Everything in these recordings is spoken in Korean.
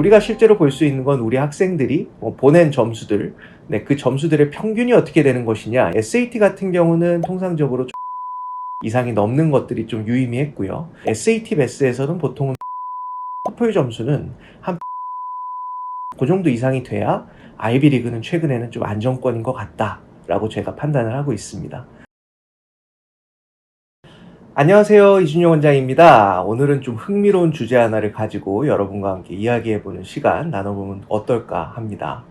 우리가 실제로 볼 수 있는 건 우리 학생들이 보낸 점수들, 그 점수들의 평균이 어떻게 되는 것이냐. SAT 같은 경우는 통상적으로 이상이 넘는 것들이 좀 유의미했고요. SAT 베스에서는 보통은 토플 점수는 한 그 정도 이상이 돼야 아이비리그는 최근에는 좀 안정권인 것 같다라고 제가 판단을 하고 있습니다. 안녕하세요, 이준용 원장입니다. 오늘은 좀 흥미로운 주제 하나를 가지고 여러분과 함께 이야기해보는 시간 나눠보면 어떨까 합니다.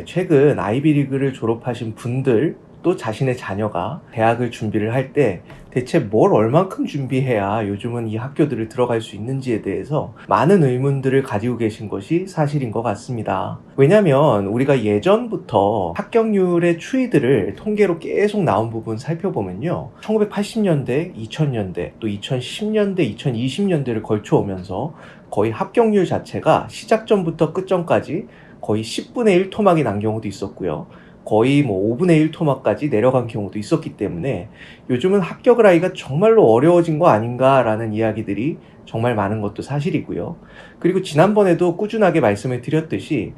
최근 아이비리그를 졸업하신 분들 또 자신의 자녀가 대학을 준비를 할 때 대체 뭘 얼만큼 준비해야 요즘은 이 학교들을 들어갈 수 있는지에 대해서 많은 의문들을 가지고 계신 것이 사실인 것 같습니다. 왜냐하면 우리가 예전부터 합격률의 추이들을 통계로 계속 나온 부분 살펴보면요, 1980년대, 2000년대, 또 2010년대, 2020년대를 걸쳐 오면서 거의 합격률 자체가 시작전부터 끝전까지 거의 10분의 1 토막이 난 경우도 있었고요. 거의 5분의 1 토막까지 내려간 경우도 있었기 때문에 요즘은 합격을 하기가 정말로 어려워진 거 아닌가라는 이야기들이 정말 많은 것도 사실이고요. 그리고 지난번에도 꾸준하게 말씀을 드렸듯이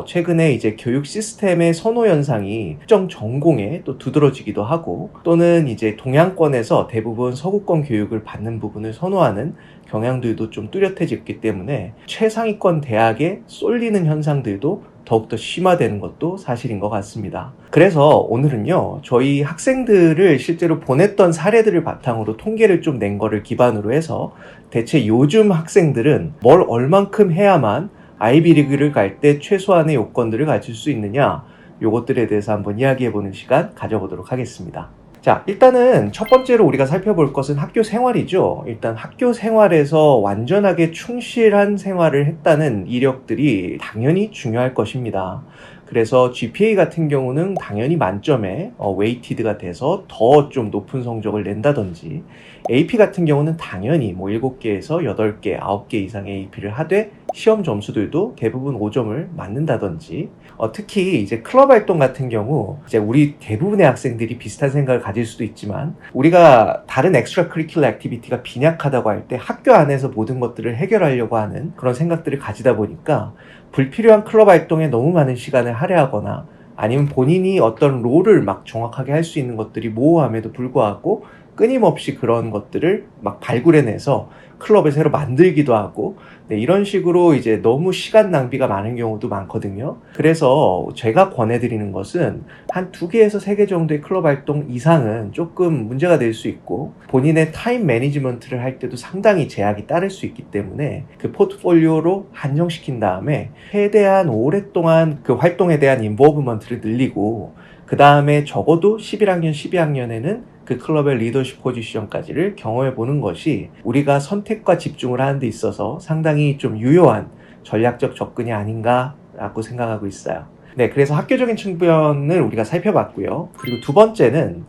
최근에 이제 교육 시스템의 선호 현상이 특정 전공에 또 두드러지기도 하고, 또는 이제 동양권에서 대부분 서구권 교육을 받는 부분을 선호하는 경향들도 좀 뚜렷해졌기 때문에 최상위권 대학에 쏠리는 현상들도 더욱더 심화되는 것도 사실인 것 같습니다. 그래서 오늘은요, 저희 학생들을 실제로 보냈던 사례들을 바탕으로 통계를 좀 낸 거를 기반으로 해서 대체 요즘 학생들은 뭘 얼만큼 해야만 아이비리그를 갈 때 최소한의 요건들을 갖출 수 있느냐, 요것들에 대해서 한번 이야기해보는 시간 가져보도록 하겠습니다. 자, 일단은 첫 번째로 우리가 살펴볼 것은 학교 생활이죠. 일단 학교 생활에서 완전하게 충실한 생활을 했다는 이력들이 당연히 중요할 것입니다. 그래서 GPA 같은 경우는 당연히 만점에 웨이티드가 돼서 더 좀 높은 성적을 낸다든지, AP 같은 경우는 당연히 7개에서 8개, 9개 이상의 AP를 하되 시험 점수들도 대부분 5점을 맞는다든지, 특히 이제 클럽 활동 같은 경우 이제 우리 대부분의 학생들이 비슷한 생각을 가질 수도 있지만, 우리가 다른 엑스트라 커리큘러 액티비티가 빈약하다고 할 때 학교 안에서 모든 것들을 해결하려고 하는 그런 생각들을 가지다 보니까 불필요한 클럽 활동에 너무 많은 시간을 할애하거나, 아니면 본인이 어떤 롤을 막 정확하게 할 수 있는 것들이 모호함에도 불구하고 끊임없이 그런 것들을 막 발굴해내서 클럽을 새로 만들기도 하고, 이런 식으로 이제 너무 시간 낭비가 많은 경우도 많거든요. 그래서 제가 권해드리는 것은 한 2개에서 3개 정도의 클럽 활동 이상은 조금 문제가 될 수 있고, 본인의 타임 매니지먼트를 할 때도 상당히 제약이 따를 수 있기 때문에 그 포트폴리오로 한정시킨 다음에 최대한 오랫동안 그 활동에 대한 인볼브먼트를 늘리고, 그 다음에 적어도 11학년, 12학년에는 그 클럽의 리더십 포지션까지를 경험해 보는 것이 우리가 선택과 집중을 하는 데 있어서 상당히 좀 유효한 전략적 접근이 아닌가라고 생각하고 있어요. 그래서 학교적인 측면을 우리가 살펴봤고요. 그리고 두 번째는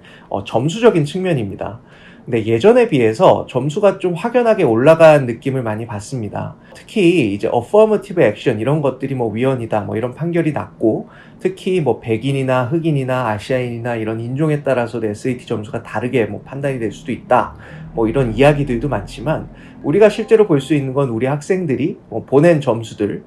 점수적인 측면입니다. 예전에 비해서 점수가 좀 확연하게 올라간 느낌을 많이 받습니다. 특히 이제 affirmative action 이런 것들이 위헌이다 이런 판결이 났고, 특히 백인이나 흑인이나 아시아인이나 이런 인종에 따라서 SAT 점수가 다르게 판단이 될 수도 있다, 이런 이야기들도 많지만, 우리가 실제로 볼 수 있는 건 우리 학생들이 보낸 점수들,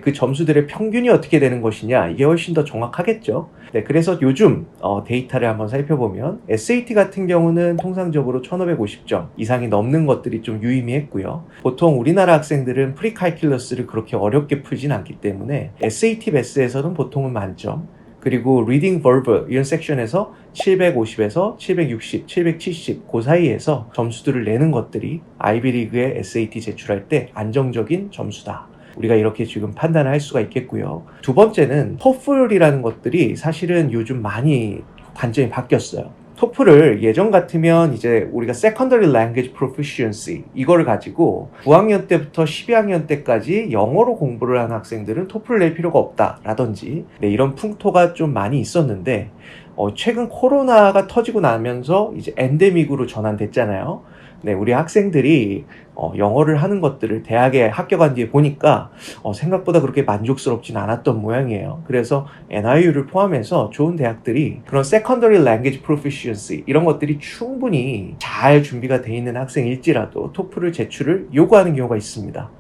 그 점수들의 평균이 어떻게 되는 것이냐, 이게 훨씬 더 정확하겠죠. 그래서 요즘 데이터를 한번 살펴보면 SAT 같은 경우는 통상적으로 1550점 이상이 넘는 것들이 좀 유의미했고요. 보통 우리나라 학생들은 프리칼큘러스를 그렇게 어렵게 풀진 않기 때문에 SAT 베스에서는 보통은 만점, 그리고 리딩 버브 이런 섹션에서 750에서 760, 770 그 사이에서 점수들을 내는 것들이 아이비리그의 SAT 제출할 때 안정적인 점수다, 우리가 이렇게 지금 판단을 할 수가 있겠고요. 두 번째는 토플이라는 것들이 사실은 요즘 많이 관점이 바뀌었어요. 토플을 예전 같으면 이제 우리가 Secondary Language Proficiency 이거를 가지고 9학년 때부터 12학년 때까지 영어로 공부를 하는 학생들은 토플을 낼 필요가 없다라든지, 이런 풍토가 좀 많이 있었는데, 최근 코로나가 터지고 나면서 이제 엔데믹으로 전환됐잖아요. 우리 학생들이 영어를 하는 것들을 대학에 합격한 뒤에 보니까 생각보다 그렇게 만족스럽진 않았던 모양이에요. 그래서 NIU를 포함해서 좋은 대학들이 그런 Secondary Language Proficiency 이런 것들이 충분히 잘 준비가 돼 있는 학생일지라도 토플을 제출을 요구하는 경우가 있습니다.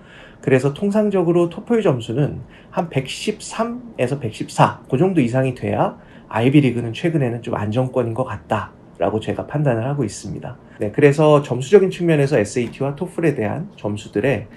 그래서 통상적으로 토플 점수는 한 113에서 114, 그 정도 이상이 돼야 아이비리그는 최근에는 좀 안정권인 것 같다라고 제가 판단을 하고 있습니다. 네, 그래서 점수적인 측면에서 SAT와 토플에 대한 점수들의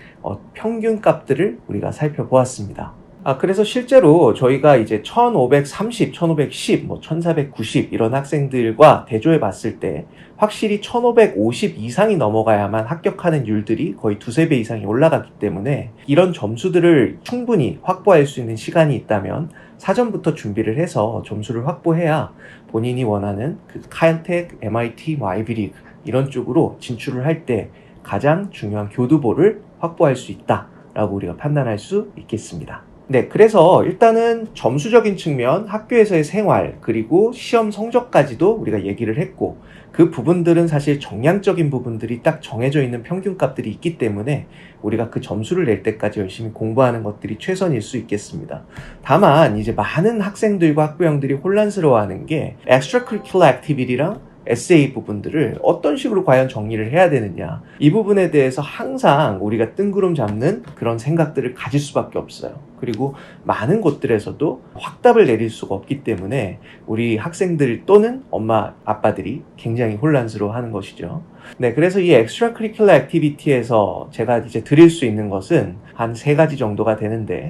평균 값들을 우리가 살펴보았습니다. 그래서 실제로 저희가 이제 1530, 1510, 1490 이런 학생들과 대조해 봤을 때 확실히 1550 이상이 넘어가야만 합격하는 율들이 거의 두세 배 이상이 올라갔기 때문에 이런 점수들을 충분히 확보할 수 있는 시간이 있다면 사전부터 준비를 해서 점수를 확보해야 본인이 원하는 그 칼텍, MIT, 아이비리그 이런 쪽으로 진출을 할 때 가장 중요한 교두보를 확보할 수 있다라고 우리가 판단할 수 있겠습니다. 네, 그래서 일단은 점수적인 측면, 학교에서의 생활, 그리고 시험 성적까지도 우리가 얘기를 했고, 그 부분들은 사실 정량적인 부분들이 딱 정해져 있는 평균값들이 있기 때문에 우리가 그 점수를 낼 때까지 열심히 공부하는 것들이 최선일 수 있겠습니다. 다만 이제 많은 학생들과 학부형들이 혼란스러워하는 게 extracurricular activity랑 에세이 부분들을 어떤 식으로 과연 정리를 해야 되느냐, 이 부분에 대해서 항상 우리가 뜬구름 잡는 그런 생각들을 가질 수밖에 없어요. 그리고 많은 곳들에서도 확답을 내릴 수가 없기 때문에 우리 학생들 또는 엄마 아빠들이 굉장히 혼란스러워하는 것이죠. 네, 그래서 이 extracurricular activity에서 제가 이제 드릴 수 있는 것은 한 3가지 정도가 되는데,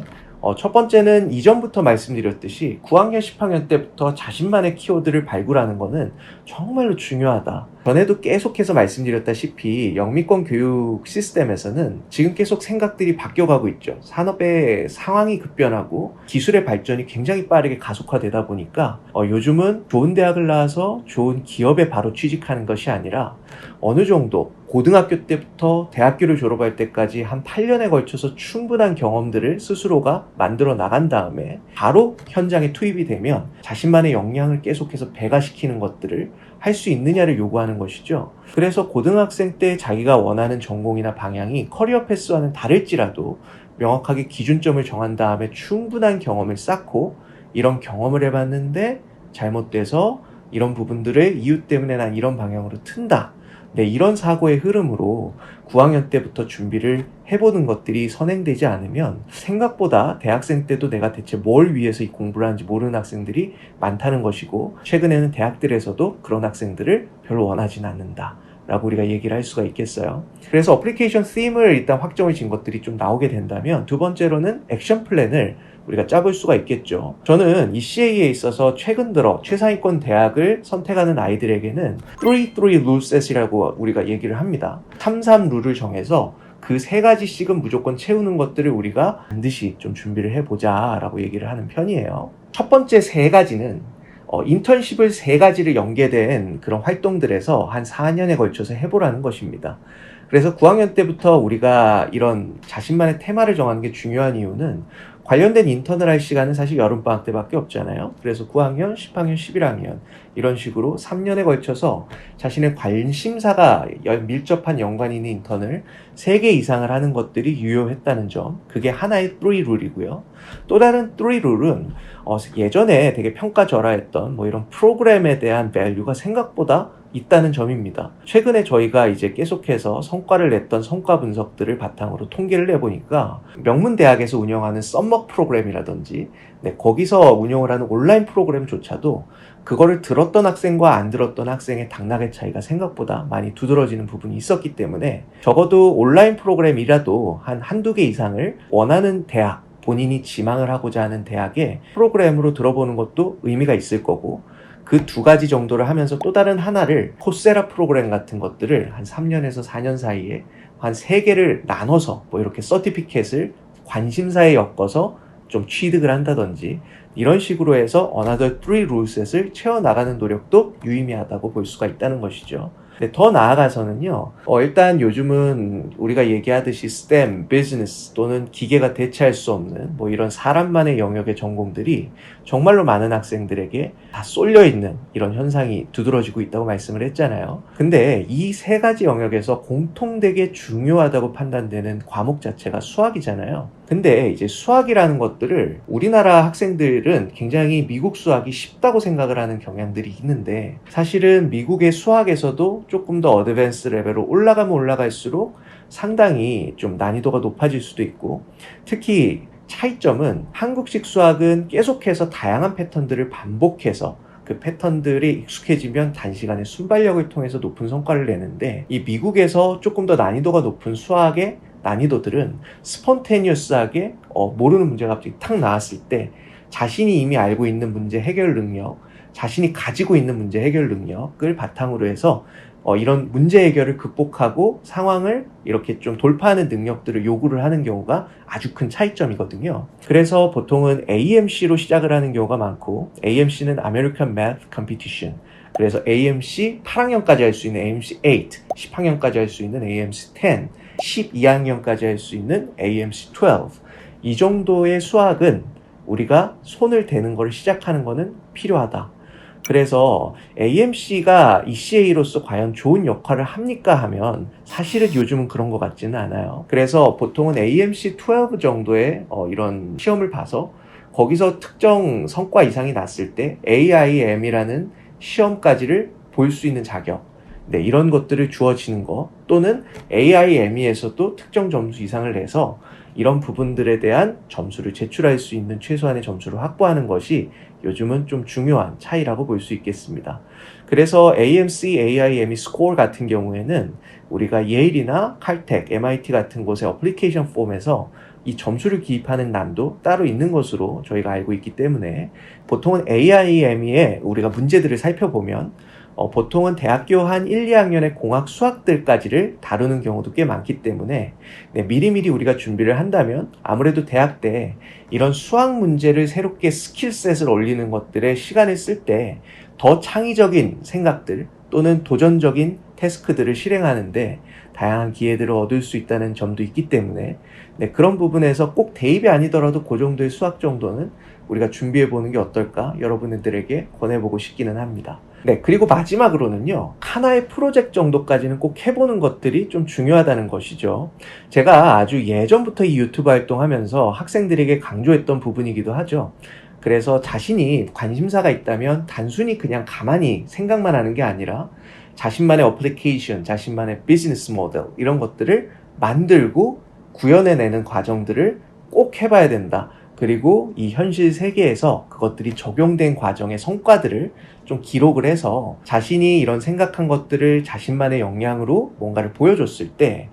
첫 번째는 이전부터 말씀드렸듯이 9학년, 10학년 때부터 자신만의 키워드를 발굴하는 것은 정말로 중요하다. 전에도 계속해서 말씀드렸다시피 영미권 교육 시스템에서는 지금 계속 생각들이 바뀌어가고 있죠. 산업의 상황이 급변하고 기술의 발전이 굉장히 빠르게 가속화되다 보니까 요즘은 좋은 대학을 나와서 좋은 기업에 바로 취직하는 것이 아니라 어느 정도 고등학교 때부터 대학교를 졸업할 때까지 한 8년에 걸쳐서 충분한 경험들을 스스로가 만들어 나간 다음에 바로 현장에 투입이 되면 자신만의 역량을 계속해서 배가시키는 것들을 할 수 있느냐를 요구하는 것이죠. 그래서 고등학생 때 자기가 원하는 전공이나 방향이 커리어 패스와는 다를지라도 명확하게 기준점을 정한 다음에 충분한 경험을 쌓고 이런 경험을 해봤는데 잘못돼서 이런 부분들의 이유 때문에 난 이런 방향으로 튼다. 네, 이런 사고의 흐름으로 9학년 때부터 준비를 해보는 것들이 선행되지 않으면 생각보다 대학생 때도 내가 대체 뭘 위해서 이 공부를 하는지 모르는 학생들이 많다는 것이고, 최근에는 대학들에서도 그런 학생들을 별로 원하진 않는다 라고 우리가 얘기를 할 수가 있겠어요. 그래서 어플리케이션 팀을 일단 확정을 진 것들이 좀 나오게 된다면, 두 번째로는 액션 플랜을 우리가 짜볼 수가 있겠죠. 저는 이 CA에 있어서 최근 들어 최상위권 대학을 선택하는 아이들에게는 3-3 룰 셋이라고 우리가 얘기를 합니다. 3-3 룰을 정해서 그 3가지씩은 무조건 채우는 것들을 우리가 반드시 좀 준비를 해보자 라고 얘기를 하는 편이에요. 첫 번째 3가지는 인턴십을 3가지를 연계된 그런 활동들에서 한 4년에 걸쳐서 해보라는 것입니다. 그래서 9학년 때부터 우리가 이런 자신만의 테마를 정하는 게 중요한 이유는 관련된 인턴을 할 시간은 사실 여름방학 때밖에 없잖아요. 그래서 9학년, 10학년, 11학년 이런 식으로 3년에 걸쳐서 자신의 관심사가 밀접한 연관이 있는 인턴을 3개 이상을 하는 것들이 유효했다는 점, 그게 하나의 3 룰이고요. 또 다른 3 룰은 예전에 되게 평가절하했던 이런 프로그램에 대한 밸류가 생각보다 있다는 점입니다. 최근에 저희가 이제 계속해서 성과를 냈던 성과 분석들을 바탕으로 통계를 내보니까 명문 대학에서 운영하는 썸머 프로그램이라든지 거기서 운영을 하는 온라인 프로그램조차도 그거를 들었던 학생과 안 들었던 학생의 당락의 차이가 생각보다 많이 두드러지는 부분이 있었기 때문에 적어도 온라인 프로그램이라도 한두 개 이상을 원하는 대학, 본인이 지망을 하고자 하는 대학의 프로그램으로 들어보는 것도 의미가 있을 거고, 그 2가지 정도를 하면서 또 다른 하나를 코세라 프로그램 같은 것들을 한 3년에서 4년 사이에 한 3개를 나눠서 이렇게 서티피켓을 관심사에 엮어서 좀 취득을 한다든지 이런 식으로 해서 another 3 룰셋을 채워나가는 노력도 유의미하다고 볼 수가 있다는 것이죠. 더 나아가서는요, 일단 요즘은 우리가 얘기하듯이 STEM, 비즈니스 또는 기계가 대체할 수 없는 이런 사람만의 영역의 전공들이 정말로 많은 학생들에게 다 쏠려있는 이런 현상이 두드러지고 있다고 말씀을 했잖아요. 근데 이 3가지 영역에서 공통되게 중요하다고 판단되는 과목 자체가 수학이잖아요. 근데 이제 수학이라는 것들을 우리나라 학생들은 굉장히 미국 수학이 쉽다고 생각을 하는 경향들이 있는데, 사실은 미국의 수학에서도 조금 더 어드밴스 레벨로 올라가면 올라갈수록 상당히 좀 난이도가 높아질 수도 있고, 특히 차이점은 한국식 수학은 계속해서 다양한 패턴들을 반복해서 그 패턴들이 익숙해지면 단시간에 순발력을 통해서 높은 성과를 내는데, 이 미국에서 조금 더 난이도가 높은 수학의 난이도들은 스폰테니어스하게 모르는 문제가 갑자기 탁 나왔을 때 자신이 이미 알고 있는 문제 해결 능력, 자신이 가지고 있는 문제 해결 능력을 바탕으로 해서 이런 문제 해결을 극복하고 상황을 이렇게 좀 돌파하는 능력들을 요구를 하는 경우가 아주 큰 차이점이거든요. 그래서 보통은 AMC로 시작을 하는 경우가 많고, AMC는 American Math Competition, 그래서 AMC 8학년까지 할 수 있는 AMC 8, 10학년까지 할 수 있는 AMC 10, 12학년까지 할 수 있는 AMC 12, 이 정도의 수학은 우리가 손을 대는 걸 시작하는 거는 필요하다. 그래서 AMC가 ECA로서 과연 좋은 역할을 합니까 하면 사실은 요즘은 그런 것 같지는 않아요. 그래서 보통은 AMC 12 정도의 이런 시험을 봐서 거기서 특정 성과 이상이 났을 때 AIM이라는 시험까지를 볼 수 있는 자격, 네, 이런 것들을 주어지는 거, 또는 AIME에서도 특정 점수 이상을 내서 이런 부분들에 대한 점수를 제출할 수 있는 최소한의 점수를 확보하는 것이 요즘은 좀 중요한 차이라고 볼 수 있겠습니다. 그래서 AMC, AIME 스코어 같은 경우에는 우리가 예일이나 칼텍, MIT 같은 곳의 어플리케이션 폼에서 이 점수를 기입하는 난도 따로 있는 것으로 저희가 알고 있기 때문에, 보통은 AIME에 우리가 문제들을 살펴보면 보통은 대학교 한 1, 2학년의 공학 수학들까지를 다루는 경우도 꽤 많기 때문에, 네, 미리미리 우리가 준비를 한다면 아무래도 대학 때 이런 수학 문제를 새롭게 스킬셋을 올리는 것들에 시간을 쓸 때 더 창의적인 생각들 또는 도전적인 태스크들을 실행하는데 다양한 기회들을 얻을 수 있다는 점도 있기 때문에, 네, 그런 부분에서 꼭 대입이 아니더라도 그 정도의 수학 정도는 우리가 준비해보는 게 어떨까 여러분들에게 권해보고 싶기는 합니다. 네, 그리고 마지막으로는요, 하나의 프로젝트 정도까지는 꼭 해보는 것들이 좀 중요하다는 것이죠. 제가 아주 예전부터 이 유튜브 활동하면서 학생들에게 강조했던 부분이기도 하죠. 그래서 자신이 관심사가 있다면 단순히 그냥 가만히 생각만 하는 게 아니라 자신만의 어플리케이션, 자신만의 비즈니스 모델, 이런 것들을 만들고 구현해내는 과정들을 꼭 해봐야 된다. 그리고 이 현실 세계에서 그것들이 적용된 과정의 성과들을 좀 기록을 해서 자신이 이런 생각한 것들을 자신만의 역량으로 뭔가를 보여줬을 때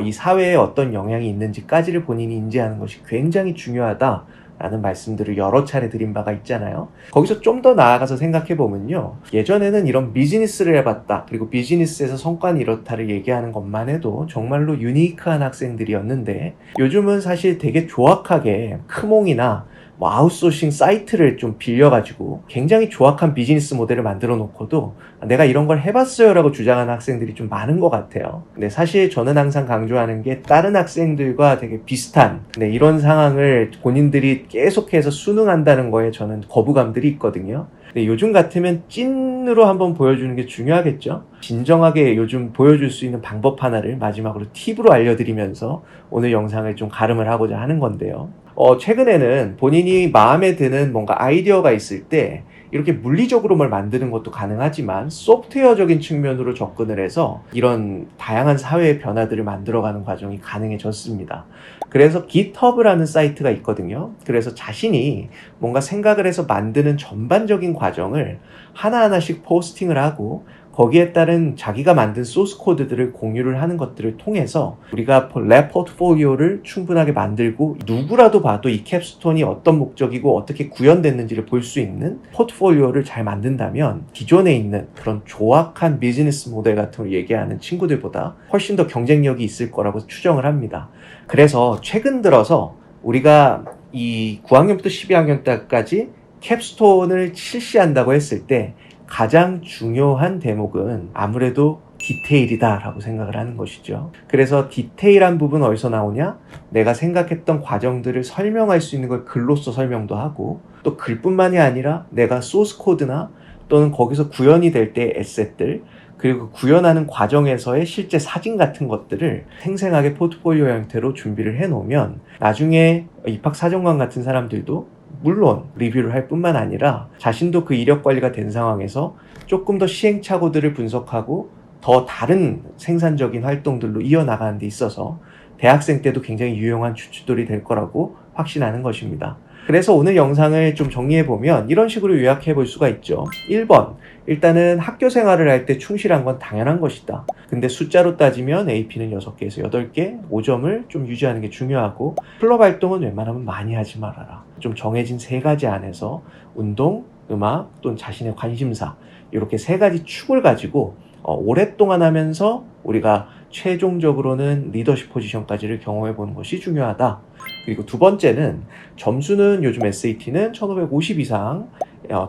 이 사회에 어떤 영향이 있는지까지를 본인이 인지하는 것이 굉장히 중요하다라는 말씀들을 여러 차례 드린 바가 있잖아요. 거기서 좀 더 나아가서 생각해보면요, 예전에는 이런 비즈니스를 해봤다, 그리고 비즈니스에서 성과는 이렇다를 얘기하는 것만 해도 정말로 유니크한 학생들이었는데, 요즘은 사실 되게 조악하게 크몽이나 아웃소싱 사이트를 좀 빌려가지고 굉장히 조악한 비즈니스 모델을 만들어 놓고도 내가 이런 걸 해봤어요 라고 주장하는 학생들이 좀 많은 것 같아요. 근데 사실 저는 항상 강조하는 게, 다른 학생들과 되게 비슷한 이런 상황을 본인들이 계속해서 순응한다는 거에 저는 거부감들이 있거든요. 근데 요즘 같으면 찐으로 한번 보여주는 게 중요하겠죠. 진정하게 요즘 보여줄 수 있는 방법 하나를 마지막으로 팁으로 알려드리면서 오늘 영상을 좀 가름을 하고자 하는 건데요. 최근에는 본인이 마음에 드는 뭔가 아이디어가 있을 때 이렇게 물리적으로 뭘 만드는 것도 가능하지만 소프트웨어적인 측면으로 접근을 해서 이런 다양한 사회의 변화들을 만들어가는 과정이 가능해졌습니다. 그래서 GitHub라는 사이트가 있거든요. 그래서 자신이 뭔가 생각을 해서 만드는 전반적인 과정을 하나하나씩 포스팅을 하고 거기에 따른 자기가 만든 소스 코드들을 공유를 하는 것들을 통해서 우리가 랩 포트폴리오를 충분하게 만들고, 누구라도 봐도 이 캡스톤이 어떤 목적이고 어떻게 구현됐는지를 볼 수 있는 포트폴리오를 잘 만든다면 기존에 있는 그런 조악한 비즈니스 모델 같은 걸 얘기하는 친구들보다 훨씬 더 경쟁력이 있을 거라고 추정을 합니다. 그래서 최근 들어서 우리가 이 9학년부터 12학년 때까지 캡스톤을 실시한다고 했을 때 가장 중요한 대목은 아무래도 디테일이다 라고 생각을 하는 것이죠. 그래서 디테일한 부분은 어디서 나오냐? 내가 생각했던 과정들을 설명할 수 있는 걸 글로써 설명도 하고, 또 글뿐만이 아니라 내가 소스 코드나 또는 거기서 구현이 될 때의 에셋들, 그리고 구현하는 과정에서의 실제 사진 같은 것들을 생생하게 포트폴리오 형태로 준비를 해놓으면 나중에 입학사정관 같은 사람들도 물론 리뷰를 할 뿐만 아니라 자신도 그 이력 관리가 된 상황에서 조금 더 시행착오들을 분석하고 더 다른 생산적인 활동들로 이어나가는 데 있어서 대학생 때도 굉장히 유용한 추출돌이 될 거라고 확신하는 것입니다. 그래서 오늘 영상을 좀 정리해보면 이런 식으로 요약해 볼 수가 있죠. 1번, 일단은 학교 생활을 할 때 충실한 건 당연한 것이다. 근데 숫자로 따지면 AP는 6개에서 8개, 5점을 좀 유지하는 게 중요하고, 클럽 활동은 웬만하면 많이 하지 말아라. 좀 정해진 3가지 안에서 운동, 음악, 또는 자신의 관심사, 이렇게 3가지 축을 가지고 오랫동안 하면서 우리가 최종적으로는 리더십 포지션까지를 경험해 보는 것이 중요하다. 그리고 두 번째는 점수는 요즘 SAT는 1550 이상,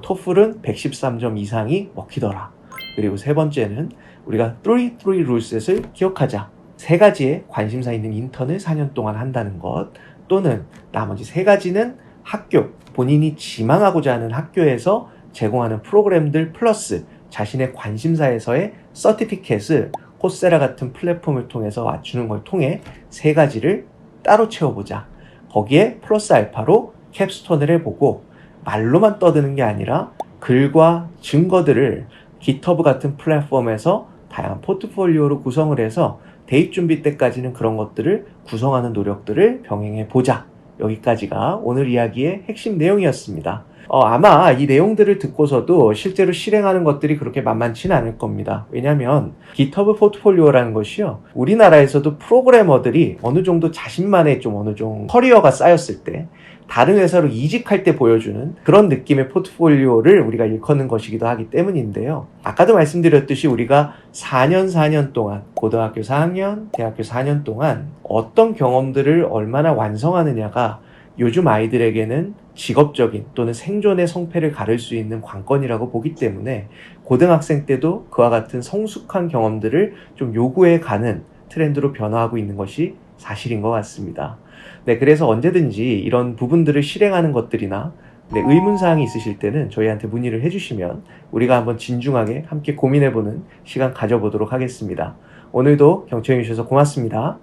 토플은 113점 이상이 먹히더라. 그리고 세 번째는 우리가 3 룰셋을 기억하자. 3가지의 관심사 있는 인턴을 4년 동안 한다는 것, 또는 나머지 3가지는 학교, 본인이 지망하고자 하는 학교에서 제공하는 프로그램들 플러스 자신의 관심사에서의 서티피켓을 코세라 같은 플랫폼을 통해서 맞추는 걸 통해 3가지를 따로 채워보자. 거기에 플러스 알파로 캡스톤을 해보고, 말로만 떠드는 게 아니라 글과 증거들을 GitHub 같은 플랫폼에서 다양한 포트폴리오로 구성을 해서 대입 준비 때까지는 그런 것들을 구성하는 노력들을 병행해 보자. 여기까지가 오늘 이야기의 핵심 내용이었습니다. 아마 이 내용들을 듣고서도 실제로 실행하는 것들이 그렇게 만만치는 않을 겁니다. 왜냐하면 GitHub 포트폴리오라는 것이요, 우리나라에서도 프로그래머들이 어느 정도 자신만의 좀 어느 정도 커리어가 쌓였을 때 다른 회사로 이직할 때 보여주는 그런 느낌의 포트폴리오를 우리가 일컫는 것이기도 하기 때문인데요. 아까도 말씀드렸듯이 우리가 4년 동안, 고등학교 4학년, 대학교 4년 동안 어떤 경험들을 얼마나 완성하느냐가 요즘 아이들에게는 직업적인 또는 생존의 성패를 가를 수 있는 관건이라고 보기 때문에 고등학생 때도 그와 같은 성숙한 경험들을 좀 요구해 가는 트렌드로 변화하고 있는 것이 사실인 것 같습니다. 네, 그래서 언제든지 이런 부분들을 실행하는 것들이나 의문사항이 있으실 때는 저희한테 문의를 해주시면 우리가 한번 진중하게 함께 고민해보는 시간 가져보도록 하겠습니다. 오늘도 경청해 주셔서 고맙습니다.